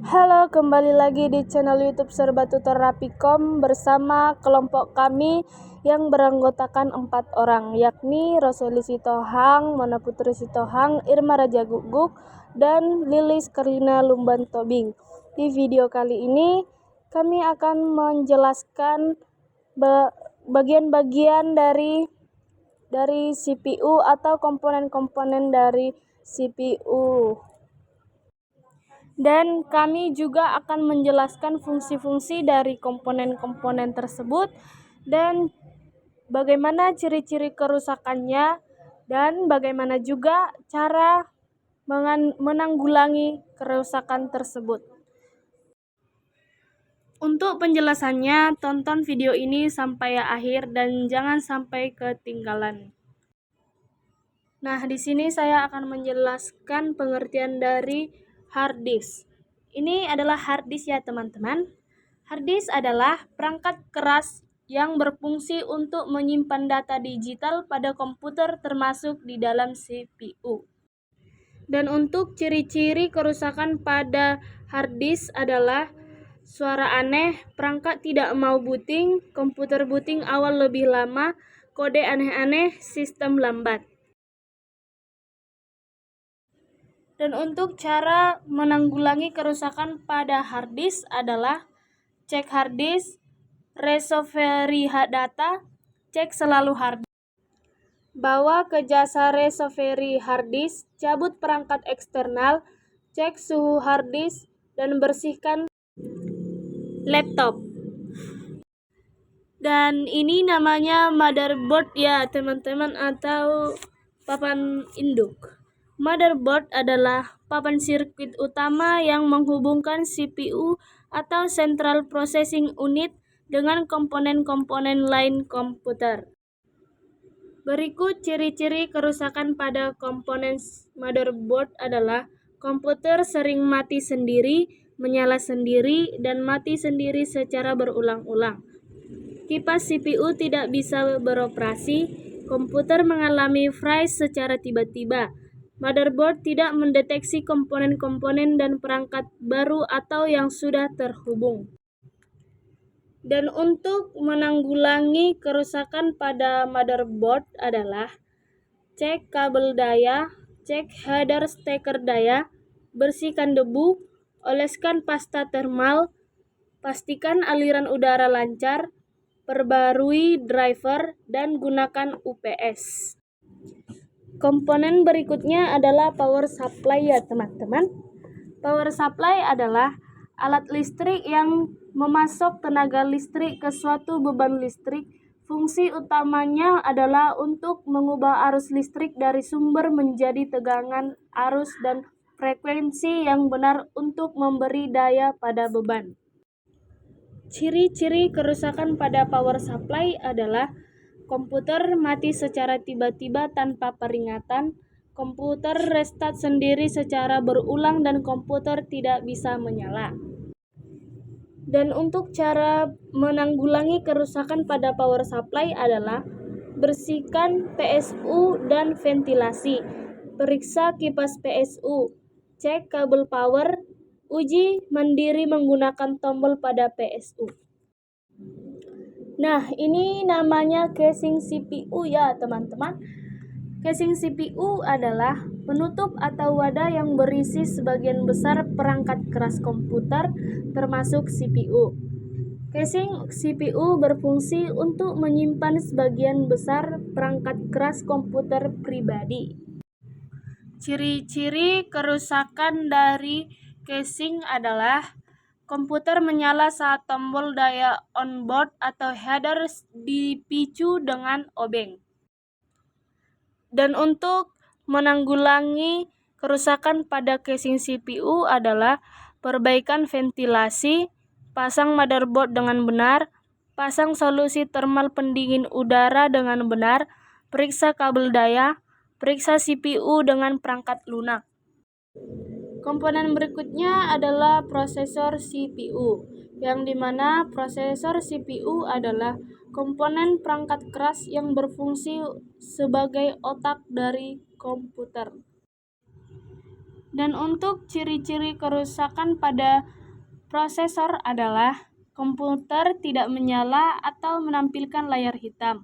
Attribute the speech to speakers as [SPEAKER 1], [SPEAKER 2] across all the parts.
[SPEAKER 1] Halo, kembali lagi di channel YouTube Serba Tutor Rapikom bersama kelompok kami yang beranggotakan 4 orang, yakni Roseli Sitohang, Mona Putri Sitohang, Irma Raja Guguk, dan Lilis Karina Lumban Tobing. Di video kali ini kami akan menjelaskan bagian-bagian dari CPU atau komponen-komponen dari CPU. Dan kami juga akan menjelaskan fungsi-fungsi dari komponen-komponen tersebut dan bagaimana ciri-ciri kerusakannya dan bagaimana juga cara menanggulangi kerusakan tersebut. Untuk penjelasannya, tonton video ini sampai akhir dan jangan sampai ketinggalan. Nah, di sini saya akan menjelaskan pengertian dari hard disk. Ini adalah hard disk ya teman-teman. Hard disk adalah perangkat keras yang berfungsi untuk menyimpan data digital pada komputer termasuk di dalam CPU. Dan untuk ciri-ciri kerusakan pada hard disk adalah suara aneh, perangkat tidak mau booting, komputer booting awal lebih lama, kode aneh-aneh, sistem lambat. Dan untuk cara menanggulangi kerusakan pada hard disk adalah cek hard disk, recovery data, cek selalu hard disk. Bawa ke jasa recovery hard disk, cabut perangkat eksternal, cek suhu hard disk, dan bersihkan laptop. Dan ini namanya motherboard ya teman-teman, atau papan induk. Motherboard adalah papan sirkuit utama yang menghubungkan CPU atau Central Processing Unit dengan komponen-komponen lain komputer. Berikut ciri-ciri kerusakan pada komponen motherboard adalah komputer sering mati sendiri, menyala sendiri, dan mati sendiri secara berulang-ulang. Kipas CPU tidak bisa beroperasi, komputer mengalami freeze secara tiba-tiba. Motherboard tidak mendeteksi komponen-komponen dan perangkat baru atau yang sudah terhubung. Dan untuk menanggulangi kerusakan pada motherboard adalah cek kabel daya, cek header steker daya, bersihkan debu, oleskan pasta thermal, pastikan aliran udara lancar, perbarui driver, dan gunakan UPS. Komponen berikutnya adalah power supply ya teman-teman. Power supply adalah alat listrik yang memasok tenaga listrik ke suatu beban listrik. Fungsi utamanya adalah untuk mengubah arus listrik dari sumber menjadi tegangan arus dan frekuensi yang benar untuk memberi daya pada beban. Ciri-ciri kerusakan pada power supply adalah komputer mati secara tiba-tiba tanpa peringatan, komputer restart sendiri secara berulang, dan komputer tidak bisa menyala. Dan untuk cara menanggulangi kerusakan pada power supply adalah bersihkan PSU dan ventilasi, periksa kipas PSU, cek kabel power, uji mandiri menggunakan tombol pada PSU. Nah, ini namanya casing CPU ya teman-teman. Casing CPU adalah penutup atau wadah yang berisi sebagian besar perangkat keras komputer termasuk CPU. Casing CPU berfungsi untuk menyimpan sebagian besar perangkat keras komputer pribadi. Ciri-ciri kerusakan dari casing adalah komputer menyala saat tombol daya onboard atau header dipicu dengan obeng. Dan untuk menanggulangi kerusakan pada casing CPU adalah perbaikan ventilasi, pasang motherboard dengan benar, pasang solusi thermal pendingin udara dengan benar, periksa kabel daya, periksa CPU dengan perangkat lunak. Komponen berikutnya adalah prosesor CPU, yang dimana prosesor CPU adalah komponen perangkat keras yang berfungsi sebagai otak dari komputer. Dan untuk ciri-ciri kerusakan pada prosesor adalah komputer tidak menyala atau menampilkan layar hitam.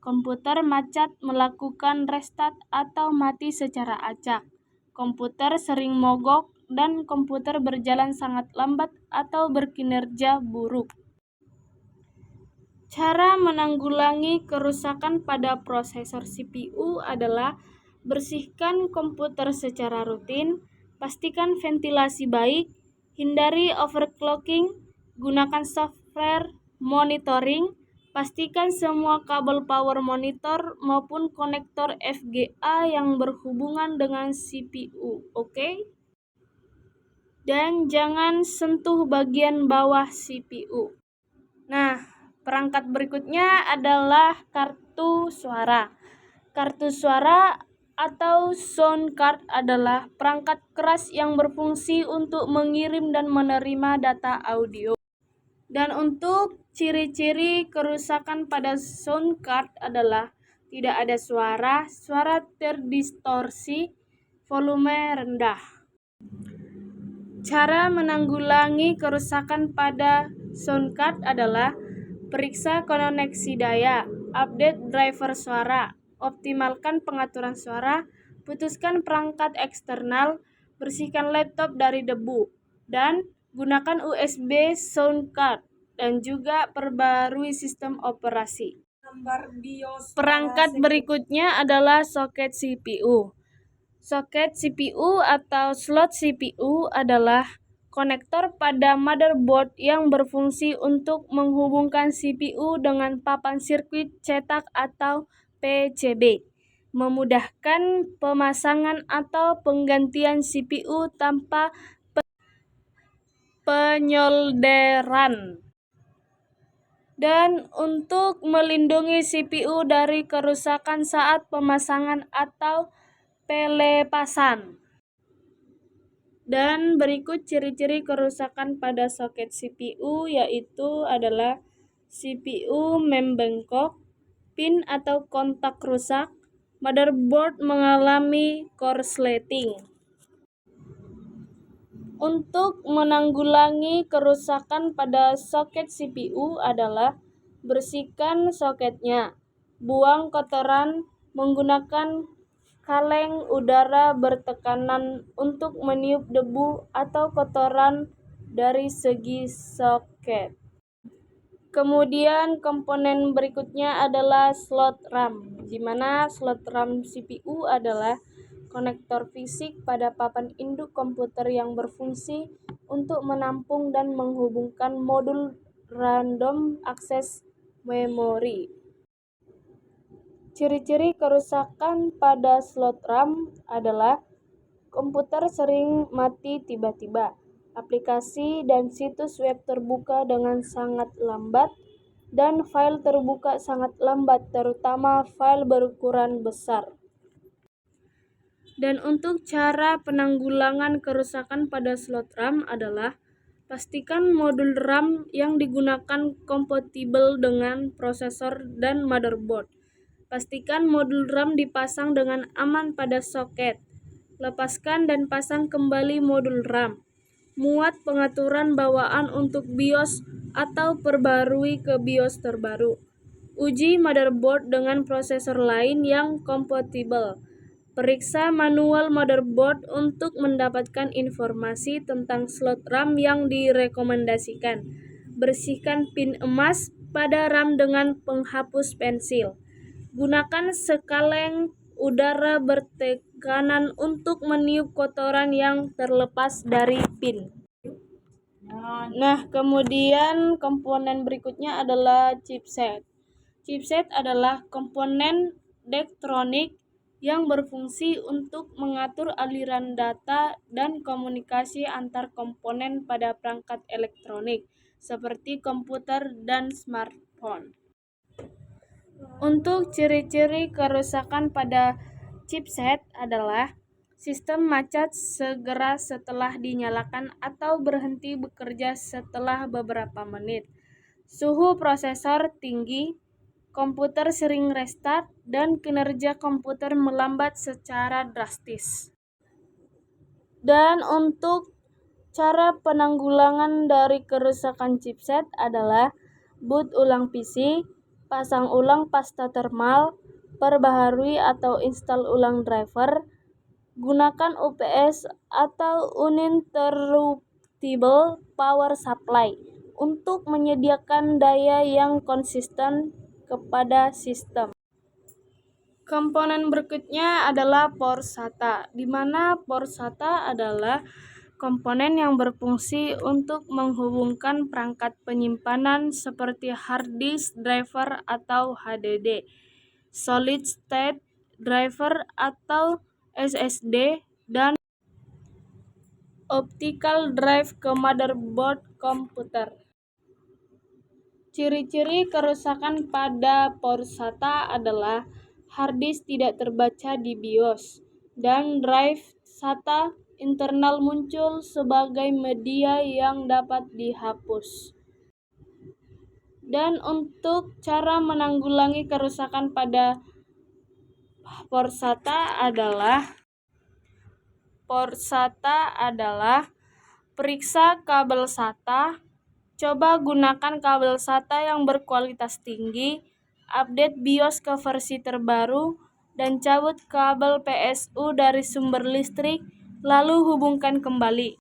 [SPEAKER 1] Komputer macet melakukan restart atau mati secara acak. Komputer sering mogok dan komputer berjalan sangat lambat atau berkinerja buruk. Cara menanggulangi kerusakan pada prosesor CPU adalah bersihkan komputer secara rutin, pastikan ventilasi baik, hindari overclocking, gunakan software monitoring, pastikan semua kabel power monitor maupun konektor VGA yang berhubungan dengan CPU, oke? Dan jangan sentuh bagian bawah CPU. Nah, perangkat berikutnya adalah kartu suara. Kartu suara atau sound card adalah perangkat keras yang berfungsi untuk mengirim dan menerima data audio. Dan untuk ciri-ciri kerusakan pada sound card adalah tidak ada suara, suara terdistorsi, volume rendah. Cara menanggulangi kerusakan pada sound card adalah periksa koneksi daya, update driver suara, optimalkan pengaturan suara, putuskan perangkat eksternal, bersihkan laptop dari debu, dan gunakan USB sound card, dan juga perbarui sistem operasi. Perangkat berikutnya adalah soket CPU. Soket CPU atau slot CPU adalah konektor pada motherboard yang berfungsi untuk menghubungkan CPU dengan papan sirkuit cetak atau PCB, memudahkan pemasangan atau penggantian CPU tanpa penyolderan. Dan untuk melindungi CPU dari kerusakan saat pemasangan atau pelepasan. Dan berikut ciri-ciri kerusakan pada soket CPU yaitu adalah CPU membengkok, pin atau kontak rusak, motherboard mengalami korsleting. Untuk menanggulangi kerusakan pada soket CPU adalah bersihkan soketnya, buang kotoran menggunakan kaleng udara bertekanan untuk meniup debu atau kotoran dari segi soket. Kemudian komponen berikutnya adalah slot RAM, di mana slot RAM CPU adalah konektor fisik pada papan induk komputer yang berfungsi untuk menampung dan menghubungkan modul random access memory. Ciri-ciri kerusakan pada slot RAM adalah komputer sering mati tiba-tiba, aplikasi dan situs web terbuka dengan sangat lambat, dan file terbuka sangat lambat, terutama file berukuran besar. Dan untuk cara penanggulangan kerusakan pada slot RAM adalah pastikan modul RAM yang digunakan kompatibel dengan prosesor dan motherboard. Pastikan modul RAM dipasang dengan aman pada soket. Lepaskan dan pasang kembali modul RAM. Muat pengaturan bawaan untuk BIOS atau perbarui ke BIOS terbaru. Uji motherboard dengan prosesor lain yang kompatibel. Periksa manual motherboard untuk mendapatkan informasi tentang slot RAM yang direkomendasikan. Bersihkan pin emas pada RAM dengan penghapus pensil. Gunakan sekaleng udara bertekanan untuk meniup kotoran yang terlepas dari pin. Nah, kemudian komponen berikutnya adalah chipset. Chipset adalah komponen elektronik yang berfungsi untuk mengatur aliran data dan komunikasi antar komponen pada perangkat elektronik, seperti komputer dan smartphone. Untuk ciri-ciri kerusakan pada chipset adalah sistem macet segera setelah dinyalakan atau berhenti bekerja setelah beberapa menit, suhu prosesor tinggi, komputer sering restart, dan kinerja komputer melambat secara drastis. Dan untuk cara penanggulangan dari kerusakan chipset adalah boot ulang PC, pasang ulang pasta thermal, perbaharui atau install ulang driver, gunakan UPS atau uninterruptible power supply untuk menyediakan daya yang konsisten kepada sistem. Komponen berikutnya adalah port SATA, di mana port SATA adalah komponen yang berfungsi untuk menghubungkan perangkat penyimpanan seperti hard disk driver atau HDD, solid state driver atau SSD, dan optical drive ke motherboard komputer. Ciri-ciri kerusakan pada port SATA adalah hard disk tidak terbaca di BIOS, dan drive SATA internal muncul sebagai media yang dapat dihapus. Dan untuk cara menanggulangi kerusakan pada port SATA adalah periksa kabel SATA, coba gunakan kabel SATA yang berkualitas tinggi, update BIOS ke versi terbaru, dan cabut kabel PSU dari sumber listrik, lalu hubungkan kembali.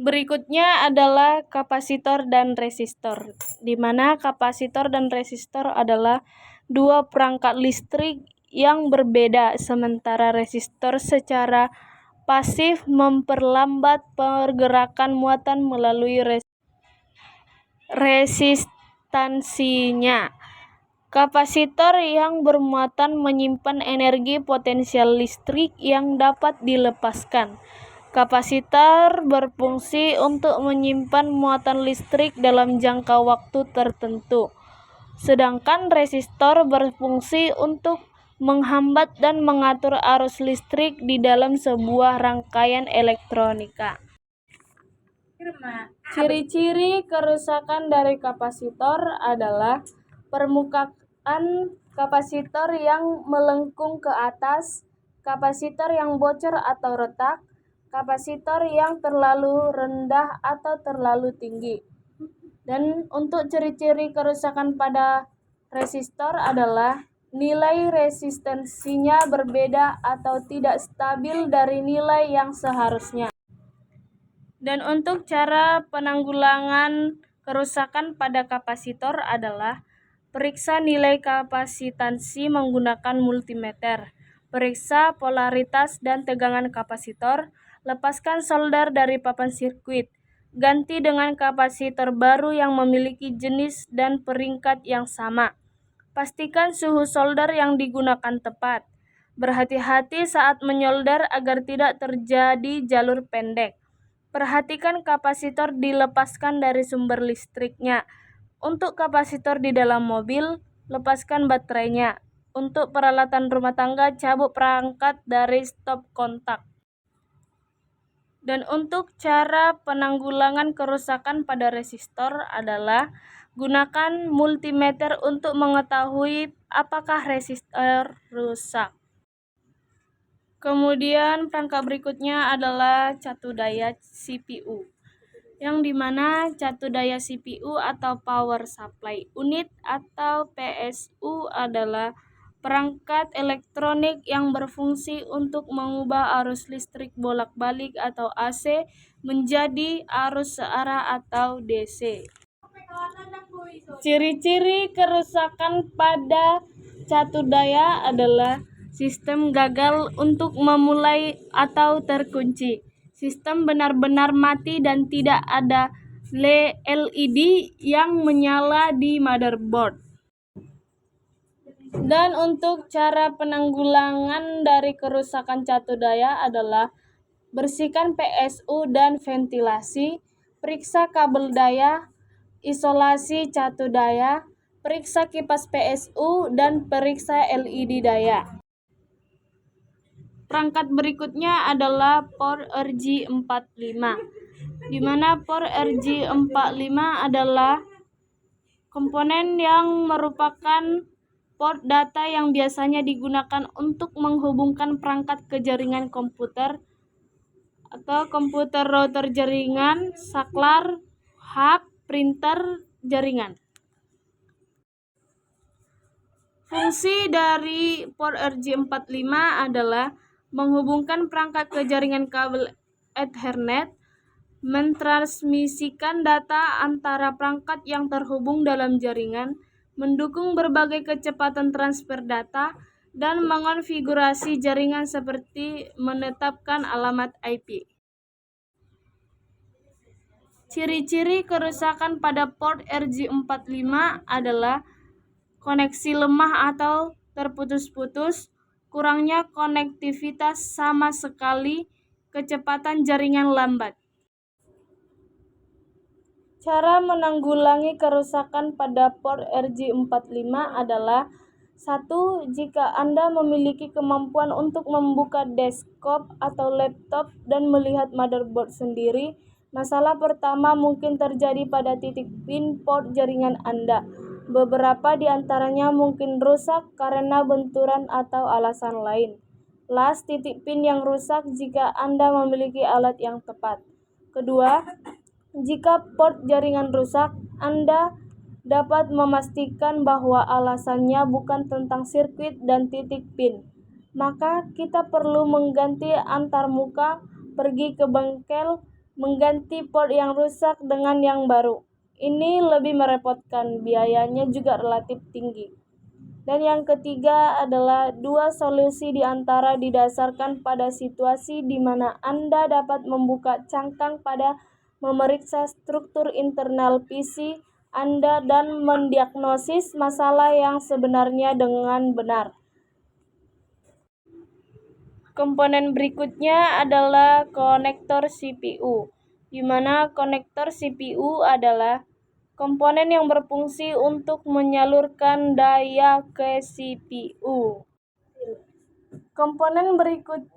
[SPEAKER 1] Berikutnya adalah kapasitor dan resistor, di mana kapasitor dan resistor adalah dua perangkat listrik yang berbeda, sementara resistor secara pasif memperlambat pergerakan muatan melalui resistansinya. Kapasitor yang bermuatan menyimpan energi potensial listrik yang dapat dilepaskan. Kapasitor berfungsi untuk menyimpan muatan listrik dalam jangka waktu tertentu, sedangkan resistor berfungsi untuk menghambat dan mengatur arus listrik di dalam sebuah rangkaian elektronika. Ciri-ciri kerusakan dari kapasitor adalah permukaan kapasitor yang melengkung ke atas, kapasitor yang bocor atau retak, kapasitor yang terlalu rendah atau terlalu tinggi. Dan untuk ciri-ciri kerusakan pada resistor adalah nilai resistensinya berbeda atau tidak stabil dari nilai yang seharusnya. Dan untuk cara penanggulangan kerusakan pada kapasitor adalah periksa nilai kapasitansi menggunakan multimeter, periksa polaritas dan tegangan kapasitor, lepaskan solder dari papan sirkuit, ganti dengan kapasitor baru yang memiliki jenis dan peringkat yang sama. Pastikan suhu solder yang digunakan tepat. Berhati-hati saat menyolder agar tidak terjadi jalur pendek. Perhatikan kapasitor dilepaskan dari sumber listriknya. Untuk kapasitor di dalam mobil, lepaskan baterainya. Untuk peralatan rumah tangga, cabut perangkat dari stop kontak. Dan untuk cara penanggulangan kerusakan pada resistor adalah gunakan multimeter untuk mengetahui apakah resistor rusak. Kemudian perangkat berikutnya adalah catu daya CPU, yang dimana catu daya CPU atau power supply unit atau PSU adalah perangkat elektronik yang berfungsi untuk mengubah arus listrik bolak-balik atau AC menjadi arus searah atau DC. Ciri-ciri kerusakan pada catu daya adalah sistem gagal untuk memulai atau terkunci, sistem benar-benar mati dan tidak ada LED yang menyala di motherboard. Dan untuk cara penanggulangan dari kerusakan catu daya adalah bersihkan PSU dan ventilasi, periksa kabel daya, isolasi catu daya, periksa kipas PSU, dan periksa LED daya. Perangkat berikutnya adalah port RJ45, di mana port RJ45 adalah komponen yang merupakan port data yang biasanya digunakan untuk menghubungkan perangkat ke jaringan komputer atau komputer router jaringan, saklar, hub, printer jaringan. Fungsi dari port RJ45 adalah menghubungkan perangkat ke jaringan kabel Ethernet, mentransmisikan data antara perangkat yang terhubung dalam jaringan, mendukung berbagai kecepatan transfer data, dan mengonfigurasi jaringan seperti menetapkan alamat IP. Ciri-ciri kerusakan pada port RJ45 adalah koneksi lemah atau terputus-putus, kurangnya konektivitas sama sekali, kecepatan jaringan lambat. Cara menanggulangi kerusakan pada port RJ45 adalah 1. Jika Anda memiliki kemampuan untuk membuka desktop atau laptop dan melihat motherboard sendiri, masalah pertama mungkin terjadi pada titik pin port jaringan Anda. Beberapa di antaranya mungkin rusak karena benturan atau alasan lain. Las titik pin yang rusak jika Anda memiliki alat yang tepat. Kedua, jika port jaringan rusak, Anda dapat memastikan bahwa alasannya bukan tentang sirkuit dan titik pin. Maka kita perlu mengganti antarmuka, pergi ke bengkel, mengganti port yang rusak dengan yang baru. Ini lebih merepotkan, biayanya juga relatif tinggi. Dan yang ketiga adalah 2 solusi di antara didasarkan pada situasi di mana Anda dapat membuka cangkang pada memeriksa struktur internal PC Anda dan mendiagnosis masalah yang sebenarnya dengan benar. Komponen berikutnya adalah konektor CPU, di mana konektor CPU adalah komponen yang berfungsi untuk menyalurkan daya ke CPU. Komponen berikutnya